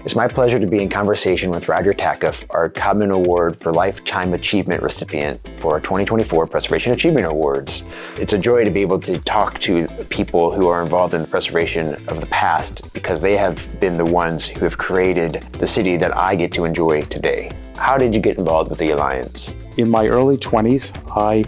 It's my pleasure to be in conversation with Roger Tackeff, our Codman Award for Lifetime Achievement recipient for our 2024 Preservation Achievement Awards. It's a joy to be able to talk to people who are involved in the preservation of the past because they have been the ones who have created the city that I get to enjoy today. How did you get involved with the Alliance? In my early 20s, I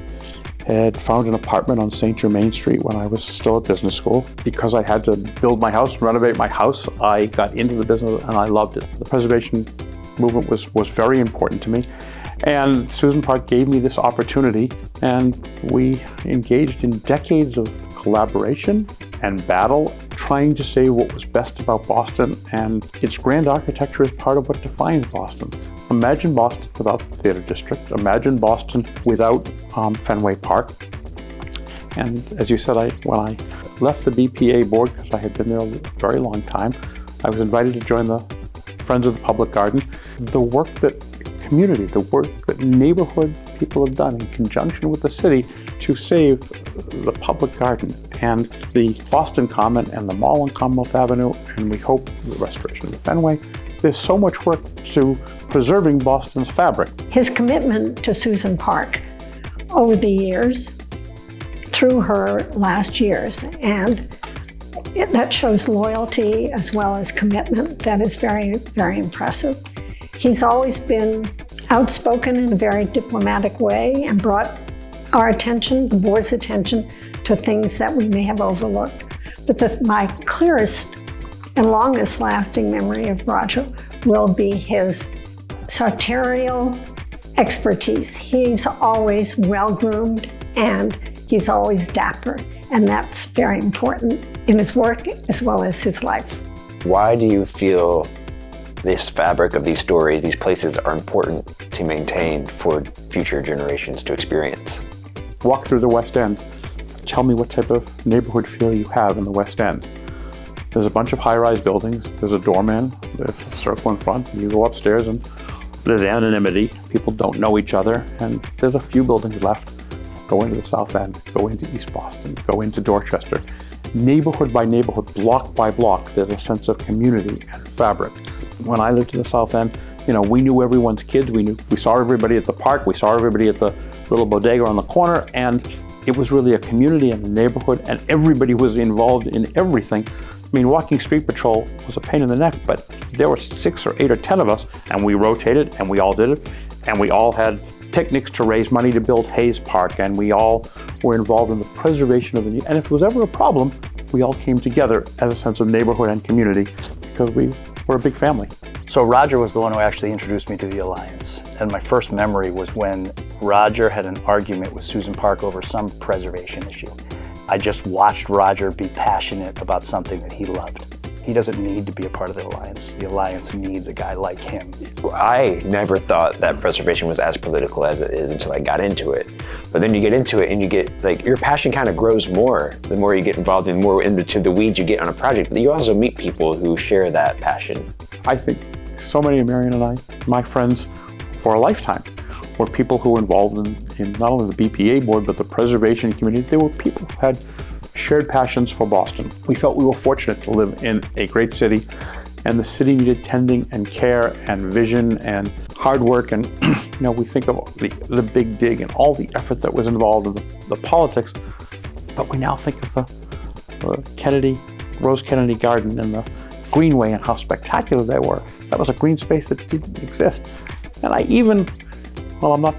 had found an apartment on St. Germain Street when I was still at business school. Because I had to build my house, renovate my house, I got into the business and I loved it. The preservation movement was very important to me. And Susan Park gave me this opportunity, and we engaged in decades of collaboration and battle, trying to say what was best about Boston, and its grand architecture is part of what defines Boston. Imagine Boston without the theater district. Imagine Boston without Fenway Park. And as you said, when I left the BPA board, because I had been there a very long time, I was invited to join the Friends of the Public Garden. The work that community, the work that neighborhood people have done in conjunction with the city to save the public garden and the Boston Common and the mall on Commonwealth Avenue, and we hope the restoration of the Fenway. There's so much work to preserving Boston's fabric. His commitment to Susan Park over the years, through her last years, and that shows loyalty as well as commitment. That is very, very impressive. He's always been outspoken in a very diplomatic way and brought our attention, the board's attention, to things that we may have overlooked. But my clearest and longest lasting memory of Roger will be his sartorial expertise. He's always well-groomed and he's always dapper, and that's very important in his work as well as his life. Why do you feel this fabric of these stories, these places are important to maintain for future generations to experience? Walk through the West End. Tell me what type of neighborhood feel you have in the West End. There's a bunch of high-rise buildings. There's a doorman. There's a circle in front. You go upstairs and there's anonymity. People don't know each other. And there's a few buildings left. Go into the South End. Go into East Boston. Go into Dorchester. Neighborhood by neighborhood, block by block, there's a sense of community and fabric. When I lived in the South End, we knew everyone's kids. We saw everybody at the park. We saw everybody at the little bodega on the corner. And it was really a community and a neighborhood, and everybody was involved in everything. I mean, walking street patrol was a pain in the neck, but there were 6 or 8 or 10 of us, and we rotated, and we all did it, and we all had picnics to raise money to build Hayes Park, and we all were involved in the preservation of and if there was ever a problem, we all came together as a sense of neighborhood and community because we were a big family. So Roger was the one who actually introduced me to the Alliance, and my first memory was when Roger had an argument with Susan Park over some preservation issue. I just watched Roger be passionate about something that he loved. He doesn't need to be a part of the Alliance. The Alliance needs a guy like him. I never thought that preservation was as political as it is until I got into it. But then you get into it and you get, your passion kind of grows more the more you get involved and more into the weeds you get on a project. But you also meet people who share that passion. I think so many of Marion and I, my friends for a lifetime, were people who were involved in not only the BPA board, but the preservation community. They were people who had shared passions for Boston. We felt we were fortunate to live in a great city, and the city needed tending and care and vision and hard work. And we think of the big dig and all the effort that was involved in the politics, but we now think of the Rose Kennedy Garden and the Greenway and how spectacular they were. That was a green space that didn't exist. And I'm not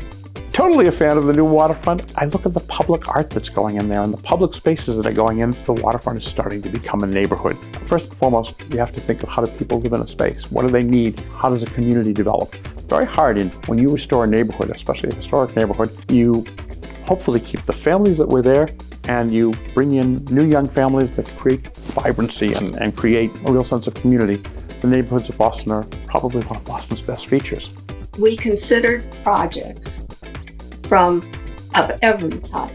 totally a fan of the new waterfront. I look at the public art that's going in there and the public spaces that are going in. The waterfront is starting to become a neighborhood. First and foremost, you have to think of how do people live in a space? What do they need? How does a community develop? Very hard when you restore a neighborhood, especially a historic neighborhood, you hopefully keep the families that were there and you bring in new young families that create vibrancy and create a real sense of community. The neighborhoods of Boston are probably one of Boston's best features. We considered projects of every type,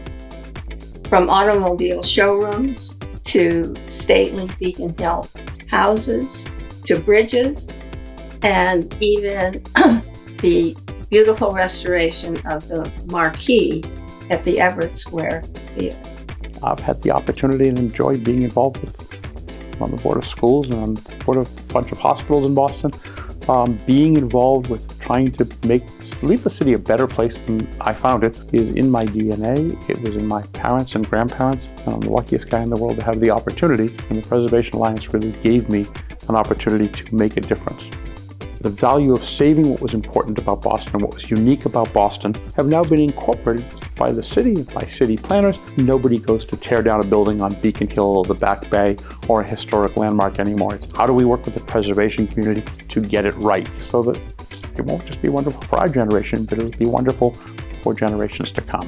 from automobile showrooms to stately Beacon Hill houses to bridges, and even the beautiful restoration of the marquee at the Everett Square Theater. I've had the opportunity and enjoyed being involved with I'm on the board of schools and on the board of a bunch of hospitals in Boston. Being involved with trying to leave the city a better place than I found it is in my DNA. It was in my parents and grandparents, and I'm the luckiest guy in the world to have the opportunity, and the Preservation Alliance really gave me an opportunity to make a difference. The value of saving what was important about Boston, what was unique about Boston, have now been incorporated by the city and by city planners. Nobody goes to tear down a building on Beacon Hill or the Back Bay or a historic landmark anymore. It's how do we work with the preservation community to get it right so that it won't just be wonderful for our generation, but it'll be wonderful for generations to come.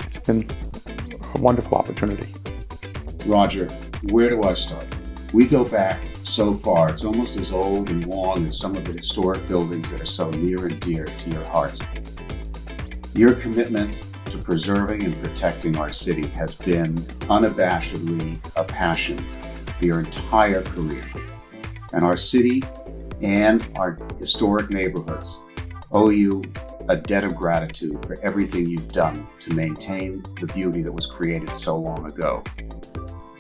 It's been a wonderful opportunity. Roger, where do I start? We go back so far, it's almost as old and long as some of the historic buildings that are so near and dear to your heart. Your commitment to preserving and protecting our city has been unabashedly a passion for your entire career. And our city and our historic neighborhoods owe you a debt of gratitude for everything you've done to maintain the beauty that was created so long ago.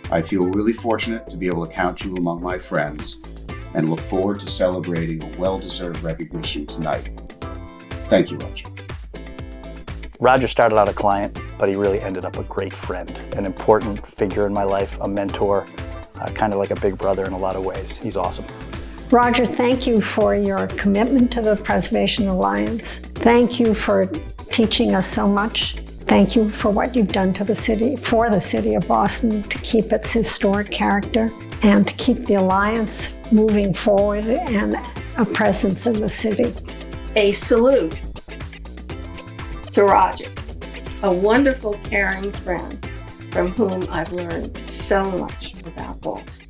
I feel really fortunate to be able to count you among my friends and look forward to celebrating a well-deserved recognition tonight. Thank you, Roger. Roger started out a client, but he really ended up a great friend, an important figure in my life, a mentor, kind of like a big brother in a lot of ways. He's awesome. Roger, thank you for your commitment to the Preservation Alliance. Thank you for teaching us so much. Thank you for what you've done to the city, for the city of Boston, to keep its historic character and to keep the Alliance moving forward and a presence in the city. A salute to Roger, a wonderful, caring friend from whom I've learned so much about Boston.